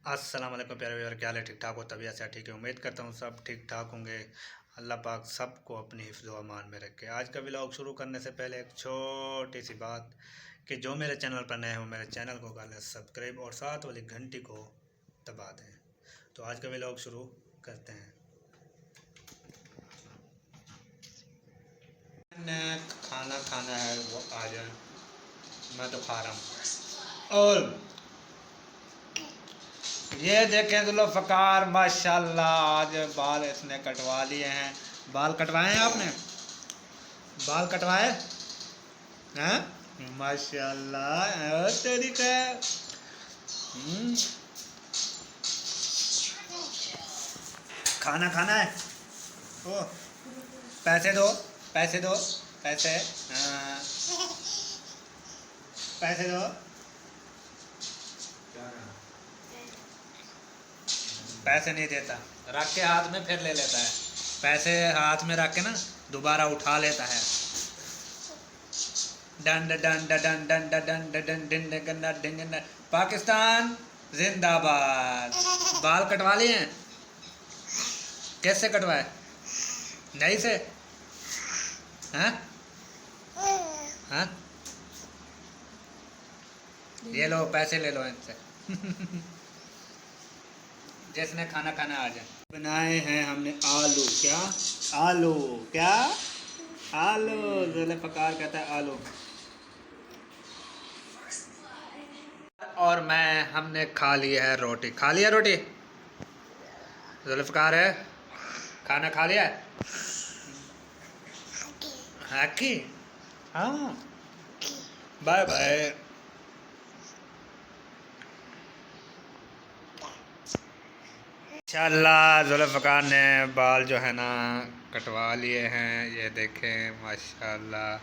अस्सलाम वालेकुम प्यारे व्यूअर, क्या हाल है? ठीक ठाक हो? तबीयत से ठीक है? उम्मीद करता हूँ सब ठीक ठाक होंगे। अल्लाह पाक सबको अपनी हिफ्ज़ व अमान में रखे। आज का व्लॉग शुरू करने से पहले एक छोटी सी बात कि जो मेरे चैनल पर नए हो मेरे चैनल को कर लें सब्सक्राइब और साथ वाली घंटी को दबा दें। तो आज का व्लॉग शुरू करते हैं। मैंने खाना खाना है वो आ जाए, मैं तो खा रहा हूँ। और ये देखें जुल्फ़कार माशाल्लाह, आज बाल इसने कटवा लिए हैं। बाल कटवाए हैं आपने? बाल कटवाए हैं? माशाल्लाह तरीका। खाना खाना है। ओ पैसे दो, पैसे दो, पैसे। हाँ, पैसे दो। पैसे नहीं देता, रख के हाथ में फिर ले लेता है। पैसे हाथ में रख के ना दोबारा उठा लेता है। डंड डंड डंड डंड डंड डंड डंड डंड डंड। पाकिस्तान जिंदाबाद। बाल कटवा लिए हैं? कैसे कटवाए? नहीं से? हाँ हाँ, ये लो पैसे ले लो इनसे। जिसने खाना खाना आ जाए। बनाए हैं हमने आलू। क्या आलू? क्या आलू? जुल्फ़कार कहता है आलू। और मैं हमने खा ली है रोटी। खा लिया रोटी? जुल्फ़कार है खाना खा लिया है? हैकी हाँ, बाय बाय। इंशाल्लाह जुल्फ़कार ने बाल जो है ना कटवा लिए हैं, ये देखें माशाल्लाह।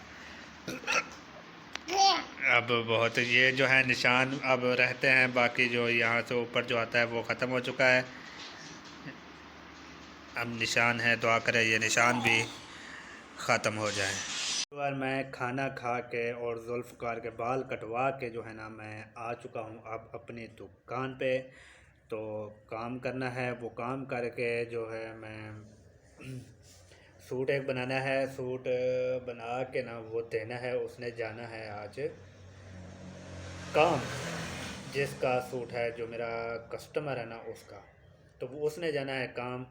अब बहुत ये जो है निशान अब रहते हैं, बाकी जो यहाँ से ऊपर जो आता है वो ख़त्म हो चुका है। अब निशान है, दुआ करें ये निशान भी ख़त्म हो जाए। बार मैं खाना खा के और जुल्फ़कार के बाल कटवा के जो है ना मैं आ चुका हूँ अब अपनी दुकान पे। तो काम करना है, वो काम करके जो है मैं सूट एक बनाना है। सूट बना के ना वो देना है, उसने जाना है आज काम। जिसका सूट है जो मेरा कस्टमर है ना उसका, तो वो उसने जाना है काम।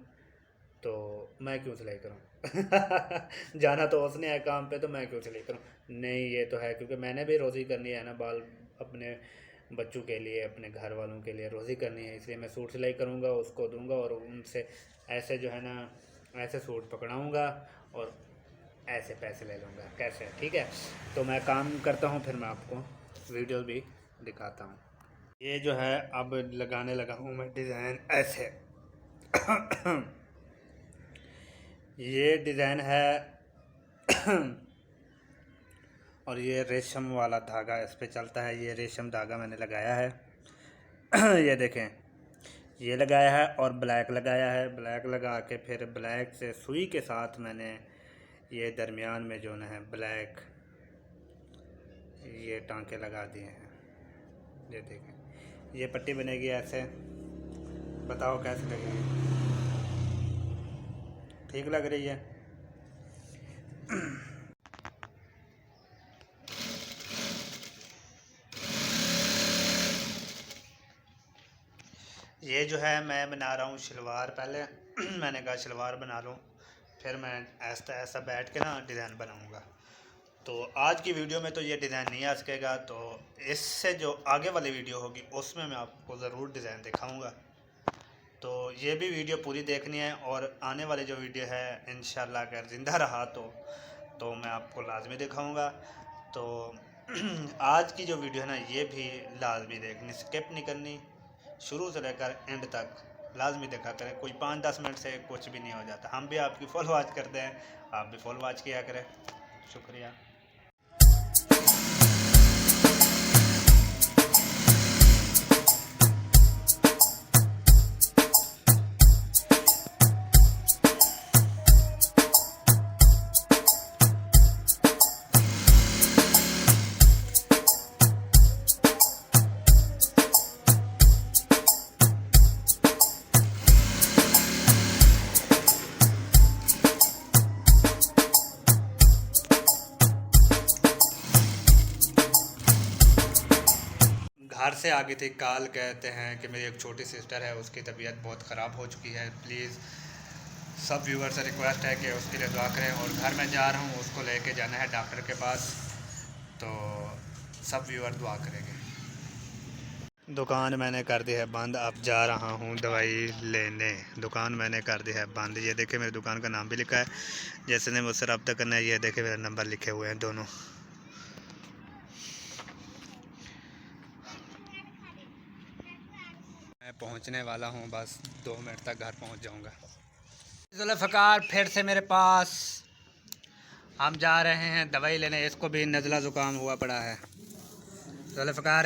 तो मैं क्यों सिलाई करूं? जाना तो उसने है काम पे, तो मैं क्यों सिलाई करूं? नहीं, ये तो है क्योंकि मैंने भी रोज़ी करनी है ना, बाल अपने बच्चों के लिए अपने घर वालों के लिए रोज़ी करनी है, इसलिए मैं सूट सिलाई करूंगा, उसको दूंगा और उनसे ऐसे जो है ना ऐसे सूट पकड़ाऊंगा और ऐसे पैसे ले लूँगा। कैसे? ठीक है। तो मैं काम करता हूँ, फिर मैं आपको वीडियो भी दिखाता हूँ। ये जो है अब लगाने लगा हूँ मैं डिज़ाइन ऐसे। ये डिज़ाइन है और ये रेशम वाला धागा इस पे चलता है। ये रेशम धागा मैंने लगाया है। ये देखें, ये लगाया है और ब्लैक लगाया है। ब्लैक लगा के फिर ब्लैक से सुई के साथ मैंने ये दरमियान में जो है ब्लैक ये टांके लगा दिए हैं। ये देखें, ये पट्टी बनेगी ऐसे। बताओ कैसे लगेगी? ठीक लग रही है? ये जो है मैं बना रहा हूँ शलवार। पहले मैंने कहा शलवार बना लूँ, फिर मैं ऐसा ऐसा बैठ के ना डिज़ाइन बनाऊँगा। तो आज की वीडियो में तो ये डिज़ाइन नहीं आ सकेगा, तो इससे जो आगे वाली वीडियो होगी उसमें मैं आपको ज़रूर डिज़ाइन दिखाऊँगा। तो ये भी वीडियो पूरी देखनी है और आने वाली जो वीडियो है इंशाल्लाह अगर ज़िंदा रहा तो मैं आपको लाजमी दिखाऊँगा। तो आज की जो वीडियो है ना ये भी लाजमी देखनी, स्किप नहीं करनी, शुरू से लेकर एंड तक लाजमी देखा करें। कोई 5-10 मिनट से कुछ भी नहीं हो जाता। हम भी आपकी फुल वॉच करते हैं, आप भी फुल वॉच किया करें। शुक्रिया। आ गई थी कॉल, कहते हैं कि मेरी एक छोटी सिस्टर है, उसकी तबीयत बहुत ख़राब हो चुकी है। प्लीज़ सब व्यूवर से रिक्वेस्ट है कि उसके लिए दुआ करें। और घर में जा रहा हूँ, उसको लेके जाना है डॉक्टर के पास, तो सब व्यूवर दुआ करेंगे। दुकान मैंने कर दी है बंद, अब जा रहा हूँ दवाई लेने। दुकान मैंने कर दी है बंद। ये देखे मेरी दुकान का नाम भी लिखा है, जैसे ने मुझसे रब्ता करना है, ये देखे मेरा नंबर लिखे हुए हैं दोनों। मैं पहुँचने वाला हूँ, बस 2 मिनट तक घर पहुँच जाऊँगा। जुल्फ़कार फिर से मेरे पास, हम जा रहे हैं दवाई लेने। इसको भी नज़ला ज़ुकाम हुआ पड़ा है। जुल्फ़कार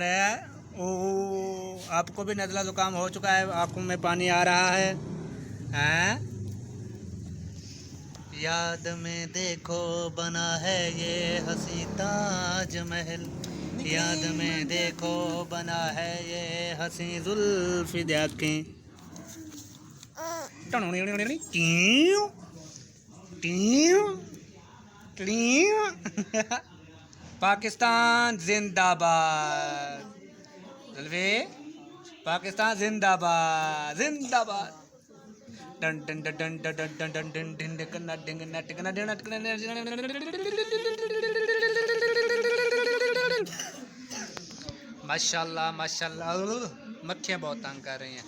है, ओह आपको भी नज़ला ज़ुकाम हो चुका है, आँखों में पानी आ रहा है, हैं? याद में देखो बना है ये हंसी ताजमहल, याद में देखो बना है ये हंसी जुल्फ़ी देखें। पाकिस्तान जिंदाबाद, जुल्फ़ी पाकिस्तान जिंदाबाद जिंदाबाद। Done done done done done done done done done done माशाल्लाह माशाल्लाह, मक्खियाँ बहुत तंग कर रही हैं।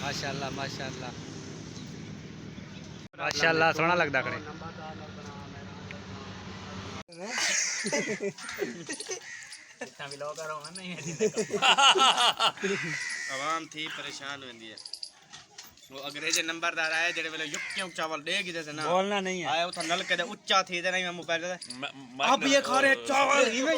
माशाल्लाह माशाल्लाह माशाल्लाह, सोहना लगदा कड़े। आवाम थी परेशान होंदी है। वो अंग्रेज नंबरदार आए जेड़े वेले युक्यों चावल दे गिदे से ना बोलना नहीं है, आए उथा नलके दे ऊंचा थी ते नहीं मैं मोबाइल दे अब ये खा रहे चावल ही में